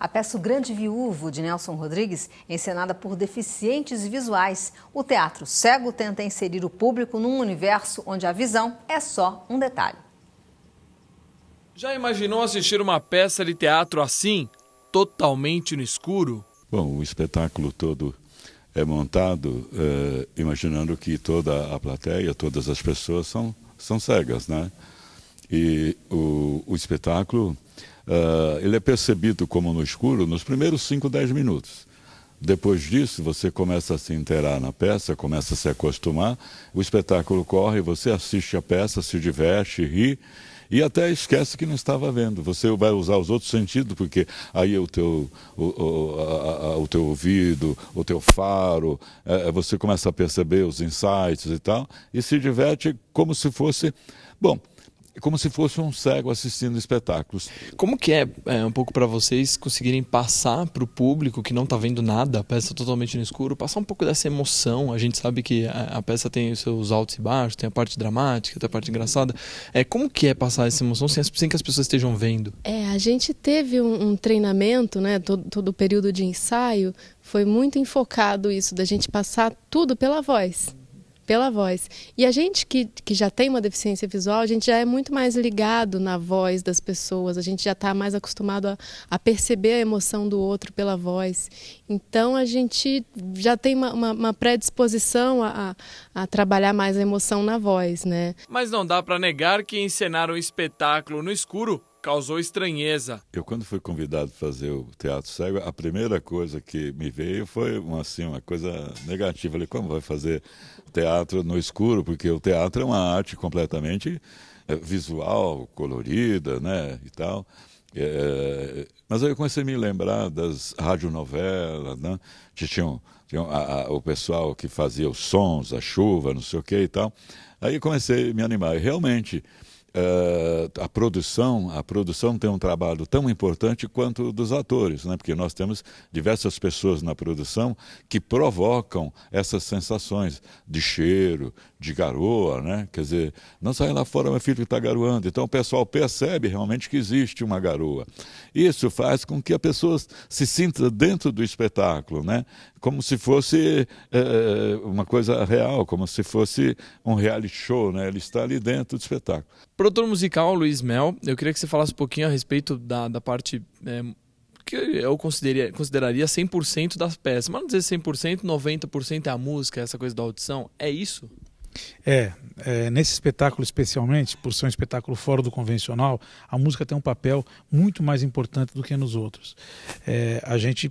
A peça O Grande Viúvo, de Nelson Rodrigues, é encenada por deficientes visuais. O teatro cego tenta inserir o público num universo onde a visão é só um detalhe. Já imaginou assistir uma peça de teatro assim, totalmente no escuro? Bom, o espetáculo todo é montado imaginando que toda a plateia, todas as pessoas são cegas, né? E o espetáculo, ele é percebido como no escuro nos primeiros 5, 10 minutos. Depois disso, você começa a se inteirar na peça, começa a se acostumar, o espetáculo corre, você assiste a peça, se diverte, ri, e até esquece que não estava vendo. Você vai usar os outros sentidos, porque aí o teu ouvido, o teu faro, você começa a perceber os insights e tal, e se diverte como se fosse, bom, como se fosse um cego assistindo espetáculos. Como que é um pouco para vocês conseguirem passar para o público que não está vendo nada, a peça totalmente no escuro, passar um pouco dessa emoção? A gente sabe que a peça tem os seus altos e baixos, tem a parte dramática, tem a parte engraçada. Como que é passar essa emoção sem que as pessoas estejam vendo? A gente teve um treinamento, né, todo o período de ensaio, foi muito enfocado isso, da gente passar tudo pela voz. Pela voz. E a gente que já tem uma deficiência visual, a gente já é muito mais ligado na voz das pessoas, a gente já está mais acostumado a perceber a emoção do outro pela voz. Então a gente já tem uma predisposição a trabalhar mais a emoção na voz, né? Mas não dá para negar que encenar um espetáculo no escuro causou estranheza. Eu, quando fui convidado para fazer o Teatro Cego, a primeira coisa que me veio foi uma coisa negativa. Falei, como vai fazer teatro no escuro? Porque o teatro é uma arte completamente visual, colorida, né, e tal. Mas aí eu comecei a me lembrar das radionovelas, né, que tinha o pessoal que fazia os sons, a chuva, não sei o que e tal. Aí comecei a me animar. E realmente, a produção tem um trabalho tão importante quanto o dos atores, né? Porque nós temos diversas pessoas na produção que provocam essas sensações de cheiro, de garoa, né? Quer dizer, não sai lá fora, meu filho está garoando. Então o pessoal percebe realmente que existe uma garoa. Isso faz com que a pessoa se sinta dentro do espetáculo, né? Como se fosse uma coisa real, como se fosse um reality show, né? Ele está ali dentro do espetáculo. Produtor musical, Luiz Mel, eu queria que você falasse um pouquinho a respeito da parte que eu consideraria 100% das peças. Mas não dizer 100%, 90% é a música, essa coisa da audição. É isso? Nesse espetáculo especialmente, por ser um espetáculo fora do convencional, a música tem um papel muito mais importante do que nos outros. A gente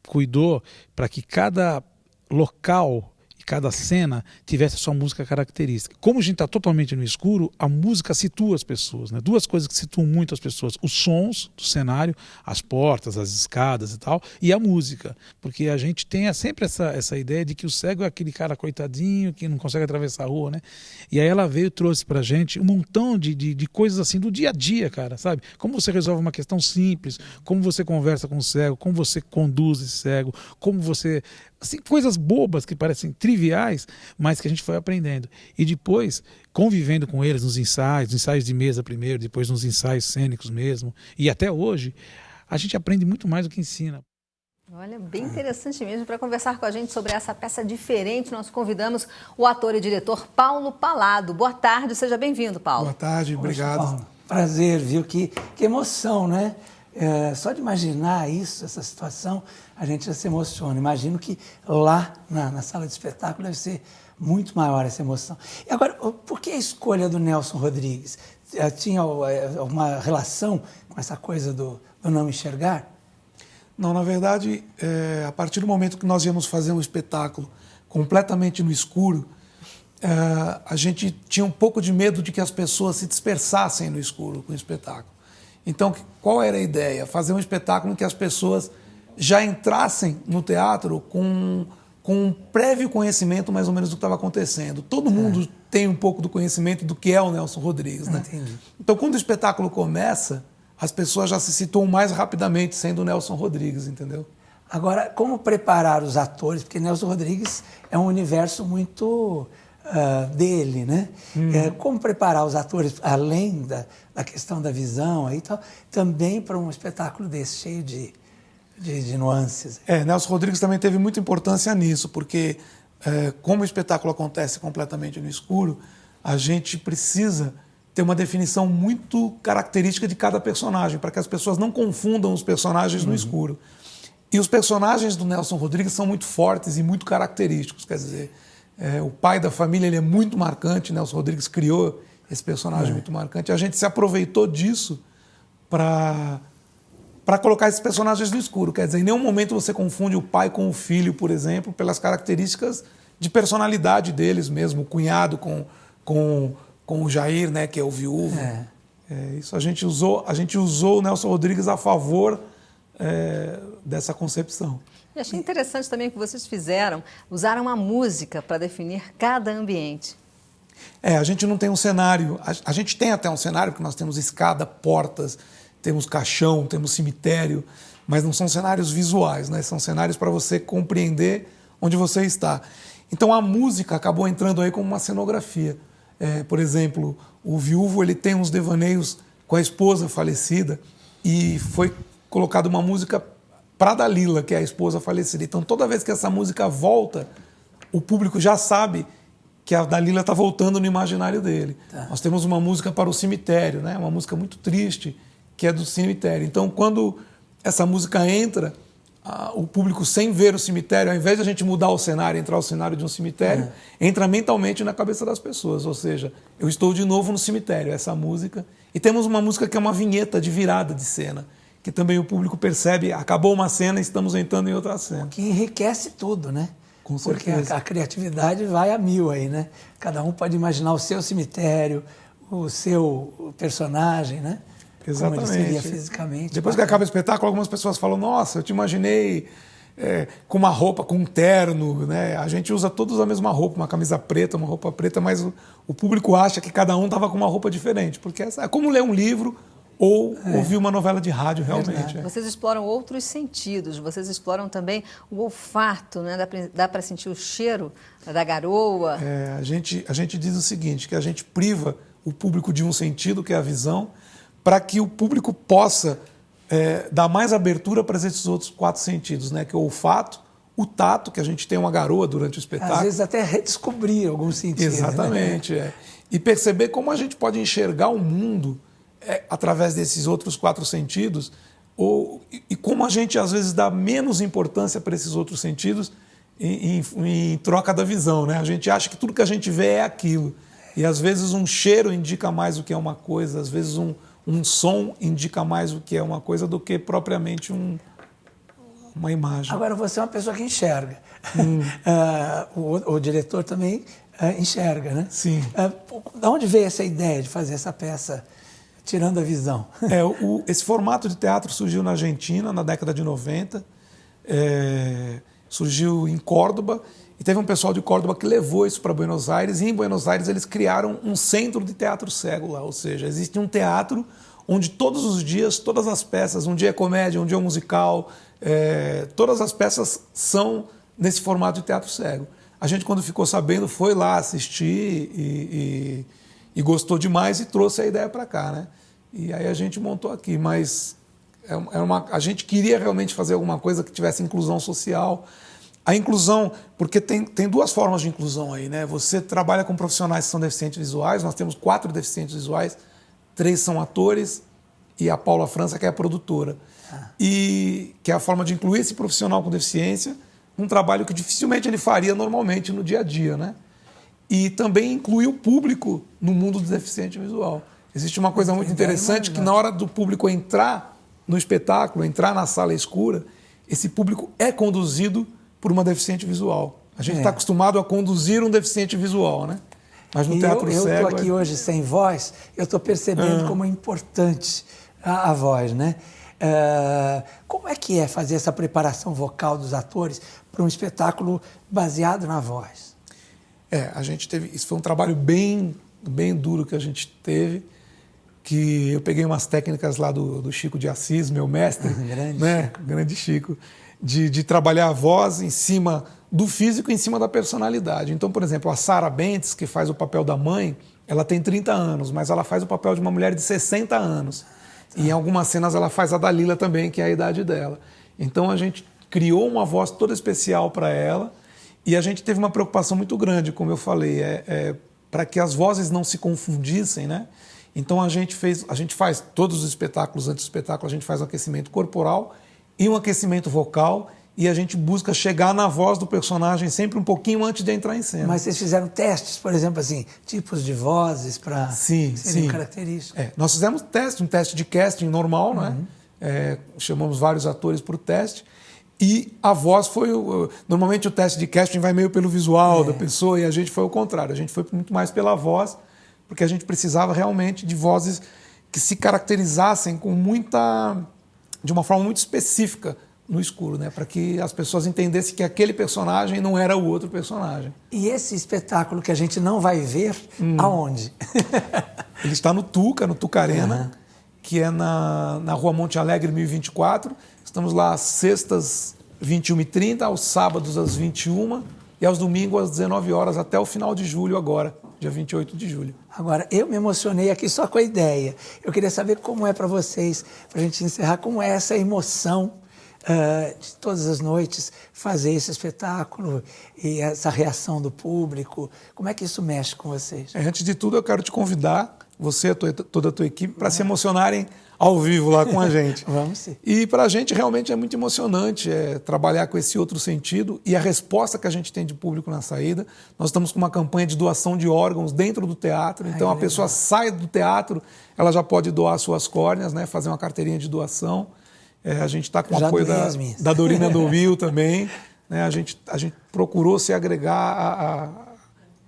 cuidou para que cada local, cada cena tivesse a sua música característica. Como a gente está totalmente no escuro, a música situa as pessoas, né? Duas coisas que situam muito as pessoas: os sons do cenário, as portas, as escadas e tal, e a música. Porque a gente tem sempre essa ideia de que o cego é aquele cara coitadinho que não consegue atravessar a rua, né? E aí ela veio e trouxe pra gente um montão de coisas assim do dia a dia, cara, sabe? Como você resolve uma questão simples, como você conversa com o cego, como você conduz esse cego, como você... Assim, coisas bobas que parecem triviais, mas que a gente foi aprendendo. E depois, convivendo com eles nos ensaios de mesa primeiro, depois nos ensaios cênicos mesmo, e até hoje, a gente aprende muito mais do que ensina. Olha, bem interessante mesmo. Para conversar com a gente sobre essa peça diferente, nós convidamos o ator e diretor Paulo Palado. Boa tarde, seja bem-vindo, Paulo. Boa tarde, obrigado. Paulo, prazer, viu? Que emoção, né? Só de imaginar isso, essa situação, a gente já se emociona. Imagino que lá na sala de espetáculo deve ser muito maior essa emoção. E agora, por que a escolha do Nelson Rodrigues? Tinha alguma relação com essa coisa do não enxergar? Não, na verdade, a partir do momento que nós íamos fazer um espetáculo completamente no escuro, a gente tinha um pouco de medo de que as pessoas se dispersassem no escuro com o espetáculo. Então, qual era a ideia? Fazer um espetáculo em que as pessoas já entrassem no teatro com um prévio conhecimento mais ou menos do que estava acontecendo. Todo mundo tem um pouco do conhecimento do que é o Nelson Rodrigues, né? Entendi. Então, quando o espetáculo começa, as pessoas já se situam mais rapidamente sendo o Nelson Rodrigues, entendeu? Agora, como preparar os atores? Porque Nelson Rodrigues é um universo muito dele, né? Como preparar os atores, além da questão da visão aí, tal, também para um espetáculo desse, cheio de nuances. Nelson Rodrigues também teve muita importância nisso, porque como o espetáculo acontece completamente no escuro, a gente precisa ter uma definição muito característica de cada personagem, para que as pessoas não confundam os personagens no escuro. E os personagens do Nelson Rodrigues são muito fortes e muito característicos, quer dizer, o pai da família ele é muito marcante, Nelson Rodrigues criou esse personagem muito marcante, a gente se aproveitou disso para colocar esses personagens no escuro, quer dizer, em nenhum momento você confunde o pai com o filho, por exemplo, pelas características de personalidade deles mesmo, o cunhado com o Jair, né, que é o viúvo. Isso a gente usou o Nelson Rodrigues a favor dessa concepção. Eu achei interessante também que vocês usaram a música para definir cada ambiente. A gente não tem um cenário, a gente tem até um cenário, porque nós temos escada, portas, temos caixão, temos cemitério, mas não são cenários visuais, né? São cenários para você compreender onde você está. Então a música acabou entrando aí como uma cenografia. Por exemplo, o viúvo ele tem uns devaneios com a esposa falecida e foi colocada uma música para Dalila, que é a esposa falecida. Então, toda vez que essa música volta, o público já sabe que a Dalila está voltando no imaginário dele. Nós temos uma música para o cemitério, né? Uma música muito triste, que é do cemitério. Então, quando essa música entra, o público, sem ver o cemitério, ao invés de a gente mudar o cenário, entrar o cenário de um cemitério, entra mentalmente na cabeça das pessoas. Ou seja, eu estou de novo no cemitério, essa música. E temos uma música que é uma vinheta de virada de cena, que também o público percebe, acabou uma cena e estamos entrando em outra cena. Que enriquece tudo, né? Com certeza. Porque a criatividade vai a mil aí, né? Cada um pode imaginar o seu cemitério, o seu personagem, né? Exatamente. Como ele seria fisicamente. Depois que acaba o espetáculo, algumas pessoas falam, nossa, eu te imaginei com uma roupa, com um terno, né? A gente usa todos a mesma roupa, uma camisa preta, uma roupa preta, mas o público acha que cada um estava com uma roupa diferente, porque é como ler um livro ou ouvir uma novela de rádio, realmente. Vocês exploram outros sentidos, vocês exploram também o olfato, né? Dá para sentir o cheiro da garoa. A gente diz o seguinte, que a gente priva o público de um sentido, que é a visão, para que o público possa dar mais abertura para esses outros 4 sentidos, né? Que é o olfato, o tato, que a gente tem uma garoa durante o espetáculo. Às vezes até redescobrir alguns sentidos. Exatamente, né? E perceber como a gente pode enxergar o mundo através desses outros 4 sentidos, e como a gente às vezes dá menos importância para esses outros sentidos em troca da visão, né? A gente acha que tudo que a gente vê é aquilo, e às vezes um cheiro indica mais o que é uma coisa, às vezes um som indica mais o que é uma coisa do que propriamente uma imagem. Agora, você é uma pessoa que enxerga. O diretor também enxerga, né? Sim. De onde veio essa ideia de fazer essa peça tirando a visão? Esse formato de teatro surgiu na Argentina, na década de 90. Surgiu em Córdoba. E teve um pessoal de Córdoba que levou isso para Buenos Aires. E em Buenos Aires eles criaram um centro de teatro cego lá. Ou seja, existe um teatro onde todos os dias, todas as peças, um dia é comédia, um dia é um musical, todas as peças são nesse formato de teatro cego. A gente, quando ficou sabendo, foi lá assistir e gostou demais e trouxe a ideia para cá, né? E aí a gente montou aqui, mas a gente queria realmente fazer alguma coisa que tivesse inclusão social. A inclusão, porque tem 2 formas de inclusão aí, né? Você trabalha com profissionais que são deficientes visuais, nós temos 4 deficientes visuais, 3 são atores e a Paula França, que é a produtora. E que é a forma de incluir esse profissional com deficiência num trabalho que dificilmente ele faria normalmente no dia a dia, né? E também incluir o público no mundo do deficiente visual. Existe uma coisa muito interessante, que na hora do público entrar no espetáculo, entrar na sala escura, esse público é conduzido por uma deficiente visual. A gente está acostumado a conduzir um deficiente visual, né? Mas no teatro cego... Eu estou aqui hoje sem voz, eu estou percebendo como é importante a voz, né? Como é que é fazer essa preparação vocal dos atores para um espetáculo baseado na voz? A gente teve... Isso foi um trabalho bem duro que a gente teve, que eu peguei umas técnicas lá do Chico de Assis, meu mestre, grande, né? Grande Chico, de trabalhar a voz em cima do físico em cima da personalidade. Então, por exemplo, a Sarah Bentes, que faz o papel da mãe, ela tem 30 anos, mas ela faz o papel de uma mulher de 60 anos. E em algumas cenas ela faz a Dalila também, que é a idade dela. Então a gente criou uma voz toda especial para ela e a gente teve uma preocupação muito grande, como eu falei, para que as vozes não se confundissem, né? Então a gente faz todos os espetáculos, antes do espetáculo, a gente faz um aquecimento corporal e um aquecimento vocal e a gente busca chegar na voz do personagem sempre um pouquinho antes de entrar em cena. Mas vocês fizeram testes, por exemplo, assim, tipos de vozes para serem características? Nós fizemos um teste de casting normal, né? Chamamos vários atores para o teste. E a voz foi... Normalmente o teste de casting vai meio pelo visual da pessoa e a gente foi o contrário. A gente foi muito mais pela voz, porque a gente precisava realmente de vozes que se caracterizassem de uma forma muito específica no escuro, né? Para que as pessoas entendessem que aquele personagem não era o outro personagem. E esse espetáculo que a gente não vai ver, aonde? Ele está no Tuca Arena, que é na Rua Monte Alegre, 1024. Estamos lá às sextas, 21h30, aos sábados, às 21h, e aos domingos, às 19 horas, até o final de julho agora, dia 28 de julho. Agora, eu me emocionei aqui só com a ideia. Eu queria saber como é para vocês, para a gente encerrar, como é essa emoção de todas as noites fazer esse espetáculo e essa reação do público. Como é que isso mexe com vocês? Antes de tudo, eu quero te convidar, você e toda a tua equipe, para se emocionarem ao vivo lá com a gente. Vamos sim. E para a gente realmente é muito emocionante trabalhar com esse outro sentido e a resposta que a gente tem de público na saída. Nós estamos com uma campanha de doação de órgãos dentro do teatro, então a pessoa sai do teatro, ela já pode doar suas córneas, né, fazer uma carteirinha de doação. A gente está com o apoio da Dorina Dovil também. Né? A gente procurou se agregar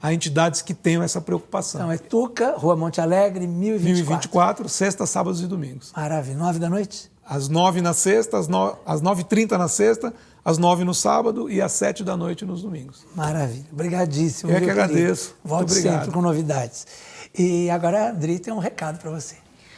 a entidades que tenham essa preocupação. Então é Tuca, Rua Monte Alegre, 1024. Sexta, sábados e domingos. Maravilha. 9 da noite? Às 9 na sexta, às 9h30 na sexta, às 9 no sábado e às 7 da noite nos domingos. Maravilha. Obrigadíssimo. Eu que agradeço. Volte sempre com novidades. E agora a Adri tem um recado para você.